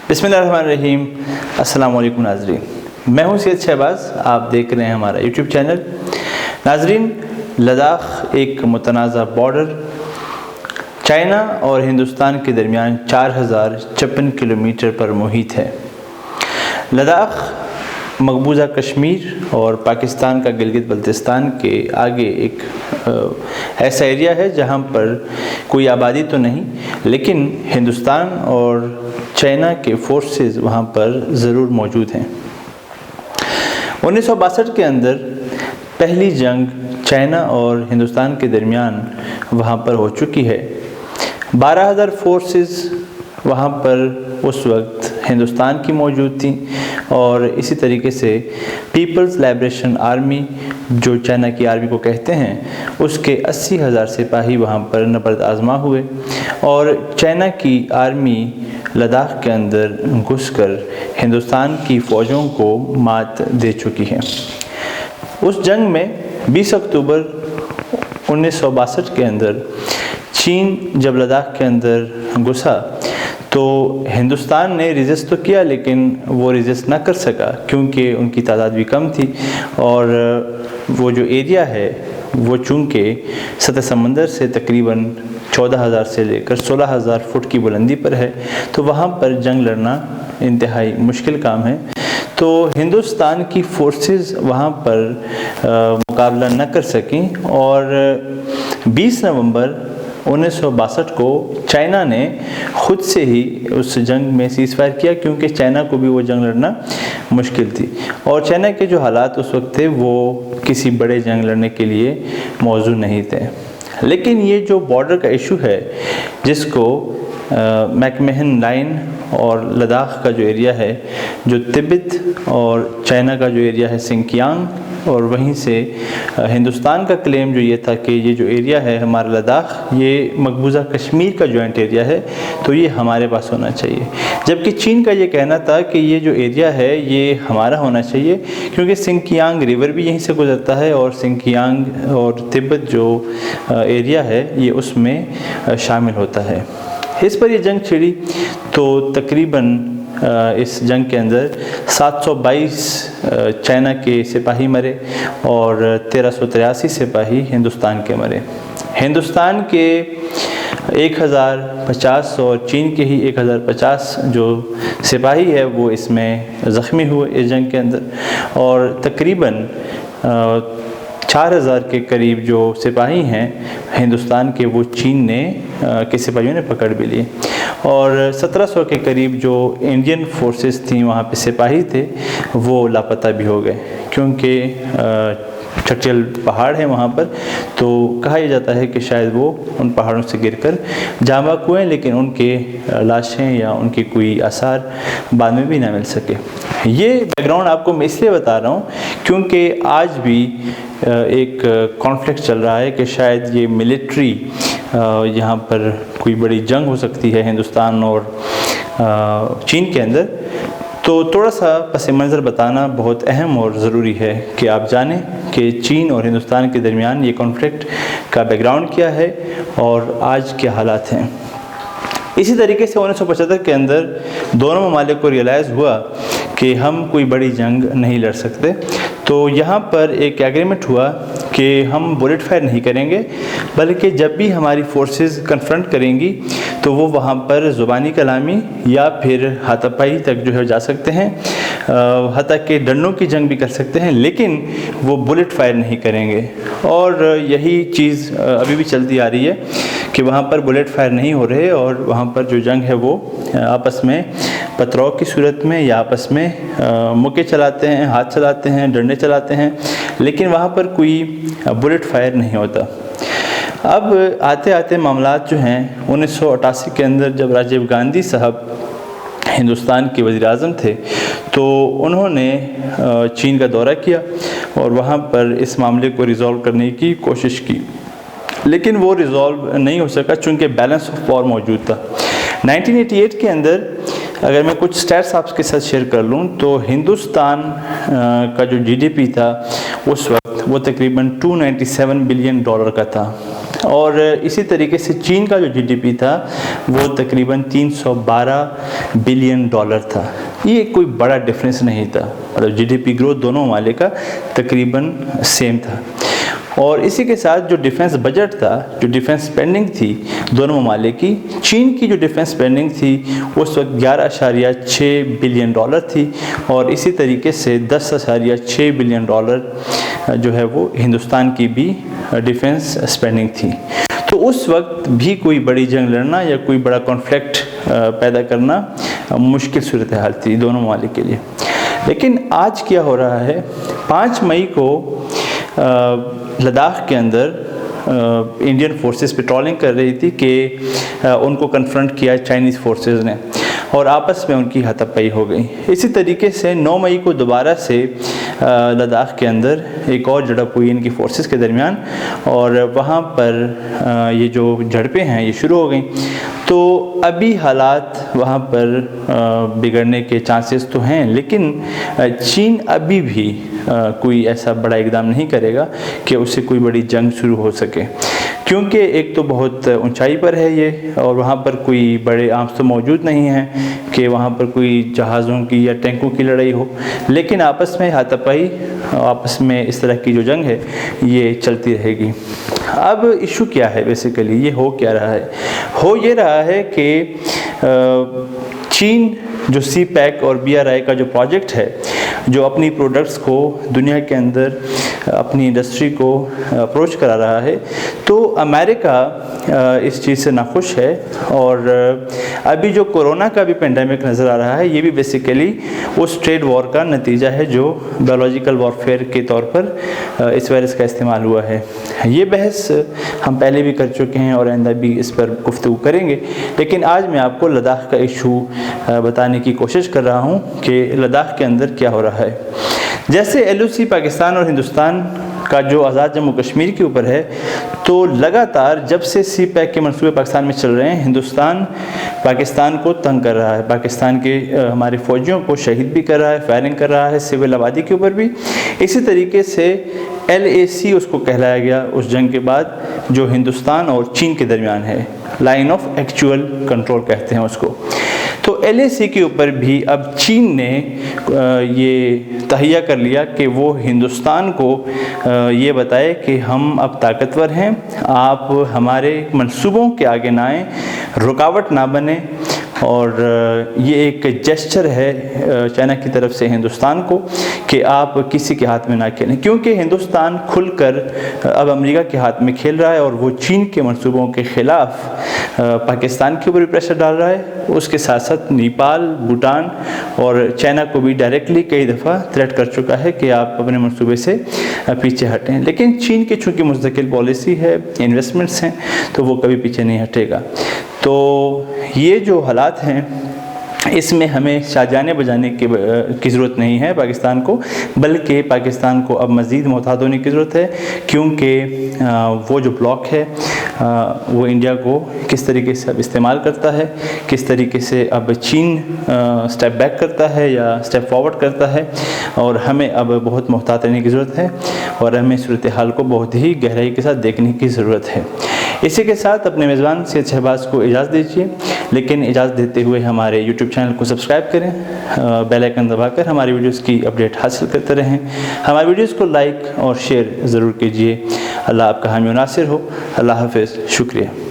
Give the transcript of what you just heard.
بسم اللہ الرحمن الرحیم۔ السلام علیکم ناظرین، میں ہوں سید شہباز، آپ دیکھ رہے ہیں ہمارا یوٹیوب چینل۔ ناظرین، لداخ ایک متنازع بارڈر چائنا اور ہندوستان کے درمیان 4056 کلومیٹر پر محیط ہے۔ لداخ مقبوضہ کشمیر اور پاکستان کا گلگت بلتستان کے آگے ایک ایسا ایریا ہے جہاں پر کوئی آبادی تو نہیں، لیکن ہندوستان اور چائنا کے فورسز وہاں پر ضرور موجود ہیں۔ 1962 کے اندر پہلی جنگ چائنا اور ہندوستان کے درمیان وہاں پر ہو چکی ہے۔ 12,000 فورسز وہاں پر اس وقت ہندوستان کی موجود تھیں، اور اسی طریقے سے پیپلز لائبریشن آرمی جو چائنا کی آرمی کو کہتے ہیں، اس کے 80,000 سپاہی وہاں پر نبرد آزما ہوئے، اور چائنا کی آرمی لداخ کے اندر گھس کر ہندوستان کی فوجوں کو مات دے چکی ہے۔ اس جنگ میں 20 اکتوبر 1962 کے اندر چین جب لداخ کے اندر گھسا تو ہندوستان نے ریزسٹ تو کیا، لیکن وہ ریزسٹ نہ کر سکا کیونکہ ان کی تعداد بھی کم تھی، اور وہ جو ایریا ہے وہ چونکہ سطح سمندر سے تقریباً 14,000 سے لے کر 16,000 فٹ کی بلندی پر ہے، تو وہاں پر جنگ لڑنا انتہائی مشکل کام ہے۔ تو ہندوستان کی فورسز وہاں پر مقابلہ نہ کر سکیں، اور 20 نومبر 1962 کو چائنا نے خود سے ہی اس جنگ میں سیز فائر کیا، کیونکہ چائنا کو بھی وہ جنگ لڑنا مشکل تھی، اور چائنا کے جو حالات اس وقت تھے وہ کسی بڑے جنگ لڑنے کے لیے موزوں نہیں تھے۔ لیکن یہ جو بارڈر کا ایشو ہے، جس کو میکمہن لائن اور لداخ کا جو ایریا ہے، جو تبت اور چائنا کا جو ایریا ہے سنکیانگ، اور وہیں سے ہندوستان کا کلیم جو یہ تھا کہ یہ جو ایریا ہے ہمارا لداخ، یہ مقبوضہ کشمیر کا جوائنٹ ایریا ہے، تو یہ ہمارے پاس ہونا چاہیے، جبکہ چین کا یہ کہنا تھا کہ یہ جو ایریا ہے یہ ہمارا ہونا چاہیے، کیونکہ سنکیانگ ریور بھی یہیں سے گزرتا ہے، اور سنکیانگ اور تبت جو ایریا ہے یہ اس میں شامل ہوتا ہے۔ اس پر یہ جنگ چھڑی تو تقریباً اس جنگ کے اندر 722 چائنا کے سپاہی مرے اور 1383 سپاہی ہندوستان کے مرے۔ ہندوستان کے 1050 اور چین کے ہی 1050 جو سپاہی ہے وہ اس میں زخمی ہوئے اس جنگ کے اندر، اور تقریباً 4,000 کے قریب جو سپاہی ہیں ہندوستان کے وہ چین کے سپاہیوں نے پکڑ بھی لیے، اور 1700 کے قریب جو انڈین فورسز تھیں وہاں پہ سپاہی تھے وہ لاپتہ بھی ہو گئے، کیونکہ چٹیل پہاڑ ہیں وہاں پر، تو کہا یہ جاتا ہے کہ شاید وہ ان پہاڑوں سے گر کر جاں بحق ہوئے، لیکن ان کے لاشیں یا ان کی کوئی آثار بعد میں بھی نہ مل سکے۔ یہ بیک گراؤنڈ آپ کو میں اس لیے بتا رہا ہوں کیونکہ آج بھی ایک کانفلکٹ چل رہا ہے کہ شاید یہ ملٹری یہاں پر کوئی بڑی جنگ ہو سکتی ہے ہندوستان اور چین کے اندر۔ تو تھوڑا سا پس منظر بتانا بہت اہم اور ضروری ہے کہ آپ جانیں کہ چین اور ہندوستان کے درمیان یہ کانفلکٹ کا بیک گراؤنڈ کیا ہے اور آج کیا حالات ہیں۔ اسی طریقے سے 1975 کے اندر دونوں ممالک کو ریئلائز ہوا کہ ہم کوئی بڑی جنگ نہیں لڑ سکتے، تو یہاں پر ایک ایگریمنٹ ہوا کہ ہم بلٹ فائر نہیں کریں گے، بلکہ جب بھی ہماری فورسز کنفرنٹ کریں گی تو وہ وہاں پر زبانی کلامی یا پھر ہاتھا پائی تک جو ہے جا سکتے ہیں، حتیٰ کہ ڈنڈوں کی جنگ بھی کر سکتے ہیں، لیکن وہ بلٹ فائر نہیں کریں گے۔ اور یہی چیز ابھی بھی چلتی آ رہی ہے کہ وہاں پر بلٹ فائر نہیں ہو رہے، اور وہاں پر جو جنگ ہے وہ آپس میں پتھروں کی صورت میں یا آپس میں مکے چلاتے ہیں، ہاتھ چلاتے ہیں، ڈنڈے چلاتے ہیں، لیکن وہاں پر کوئی بلٹ فائر نہیں ہوتا۔ اب آتے آتے معاملات جو ہیں 1988 کے اندر جب راجیو گاندھی صاحب ہندوستان کے وزیر اعظم تھے تو انہوں نے چین کا دورہ کیا اور وہاں پر اس معاملے کو ریزالو کرنے کی کوشش کی، لیکن وہ ریزالو نہیں ہو سکا چونکہ بیلنس آف پاور موجود تھا۔ 1988 کے اندر اگر میں کچھ سٹیٹس آپ کے ساتھ شیئر کر لوں تو ہندوستان کا جو جی ڈی پی تھا اس وقت وہ تقریباً $297 بلین کا تھا، اور اسی طریقے سے چین کا جو GDP تھا وہ تقریباً $312 بلین تھا. یہ کوئی بڑا ڈفرینس نہیں تھا، مطلب GDP گروتھ دونوں ممالک کا تقریباً سیم تھا. اور اسی کے ساتھ جو ڈیفنس بجٹ تھا، جو ڈیفنس سپینڈنگ تھی دونوں ممالک کی، چین کی جو ڈیفنس سپینڈنگ تھی اس وقت $11.6 بلین تھی، اور اسی طریقے سے $10.6 بلین جو ہے وہ ہندوستان کی بھی ڈیفنس سپینڈنگ تھی. تو اس وقت بھی کوئی بڑی جنگ لڑنا یا کوئی بڑا کانفلکٹ پیدا کرنا مشکل صورتحال تھی دونوں ممالک کے لیے. لیکن آج کیا ہو رہا ہے، 5 مئی کو لداخ کے اندر انڈین فورسز پیٹرولنگ کر رہی تھی کہ ان کو کنفرنٹ کیا چائنیز فورسز نے، اور آپس میں ان کی ہاتھ پائی ہو گئی. اسی طریقے سے 9 مئی کو دوبارہ سے لداخ کے اندر ایک اور جھڑپ ہوئی ان کی فورسز کے درمیان، اور وہاں پر یہ جو جھڑپیں ہیں یہ شروع ہو گئیں. تو ابھی حالات وہاں پر بگڑنے کے چانسز تو ہیں، لیکن چین ابھی بھی کوئی ایسا بڑا اقدام نہیں کرے گا کہ اس سے کوئی بڑی جنگ شروع ہو سکے، کیونکہ ایک تو بہت اونچائی پر ہے یہ، اور وہاں پر کوئی بڑے آرمز تو موجود نہیں ہیں کہ وہاں پر کوئی جہازوں کی یا ٹینکوں کی لڑائی ہو. لیکن آپس میں ہاتھ پائی، آپس میں اس طرح کی جو جنگ ہے یہ چلتی رہے گی. اب ایشو کیا ہے بیسیکلی، یہ ہو کیا رہا ہے؟ ہو یہ رہا ہے کہ چین جو سی پیک اور BRI کا جو پروجیکٹ ہے، جو اپنی پروڈکٹس کو دنیا کے اندر اپنی انڈسٹری کو اپروچ کرا رہا ہے، تو امریکہ اس چیز سے ناخوش ہے. اور ابھی جو کورونا کا بھی پینڈیمک نظر آ رہا ہے، یہ بھی بیسیکلی اس ٹریڈ وار کا نتیجہ ہے جو بایولوجیکل وارفیئر کے طور پر اس وائرس کا استعمال ہوا ہے. یہ بحث ہم پہلے بھی کر چکے ہیں اور آئندہ بھی اس پر گفتگو کریں گے، لیکن آج میں آپ کو لداخ کا ایشو بتانے کی کوشش کر رہا ہوں کہ لداخ کے اندر کیا ہو رہا ہے. جیسے LOC پاکستان اور ہندوستان کا جو آزاد جموں کشمیر کے اوپر ہے، تو لگاتار جب سے سی پیک کے منصوبے پاکستان میں چل رہے ہیں، ہندوستان پاکستان کو تنگ کر رہا ہے، پاکستان کے ہمارے فوجیوں کو شہید بھی کر رہا ہے، فائرنگ کر رہا ہے سول آبادی کے اوپر بھی. اسی طریقے سے LAC اس کو کہلایا گیا اس جنگ کے بعد جو ہندوستان اور چین کے درمیان ہے، لائن آف ایکچوئل کنٹرول کہتے ہیں اس کو. تو LAC کے اوپر بھی اب چین نے یہ تہیہ کر لیا کہ وہ ہندوستان کو یہ بتائے کہ ہم اب طاقتور ہیں، آپ ہمارے منصوبوں کے آگے نہ آئیں، رکاوٹ نہ بنیں. اور یہ ایک جیسچر ہے چائنا کی طرف سے ہندوستان کو کہ آپ کسی کے ہاتھ میں نہ کھیلیں، کیونکہ ہندوستان کھل کر اب امریکہ کے ہاتھ میں کھیل رہا ہے، اور وہ چین کے منصوبوں کے خلاف پاکستان کے اوپر بھی پریشر ڈال رہا ہے. اس کے ساتھ ساتھ نیپال، بھوٹان اور چائنا کو بھی ڈائریکٹلی کئی دفعہ تھریٹ کر چکا ہے کہ آپ اپنے منصوبے سے پیچھے ہٹیں. لیکن چین کی چونکہ مستقل پالیسی ہے، انویسٹمنٹس ہیں، تو وہ کبھی پیچھے نہیں ہٹے گا. تو یہ جو حالات ہیں اس میں ہمیں شاہجانے بجانے کی ضرورت نہیں ہے پاکستان کو، بلکہ پاکستان کو اب مزید محتاط ہونے کی ضرورت ہے، کیونکہ وہ جو بلاک ہے وہ انڈیا کو کس طریقے سے اب استعمال کرتا ہے، کس طریقے سے اب چین سٹیپ بیک کرتا ہے یا سٹیپ فارورڈ کرتا ہے، اور ہمیں اب بہت محتاط رہنے کی ضرورت ہے، اور ہمیں صورتحال کو بہت ہی گہرائی کے ساتھ دیکھنے کی ضرورت ہے. اسی کے ساتھ اپنے میزبان سید شہباز کو اجازت دیجیے، لیکن اجازت دیتے ہوئے ہمارے یوٹیوب چینل کو سبسکرائب کریں، بیل آئکن دبا کر ہماری ویڈیوز کی اپڈیٹ حاصل کرتے رہیں. ہماری ویڈیوز کو لائک اور شیئر ضرور کیجیے. اللہ آپ کا حامی و ناصر ہو. اللہ حافظ. شکریہ.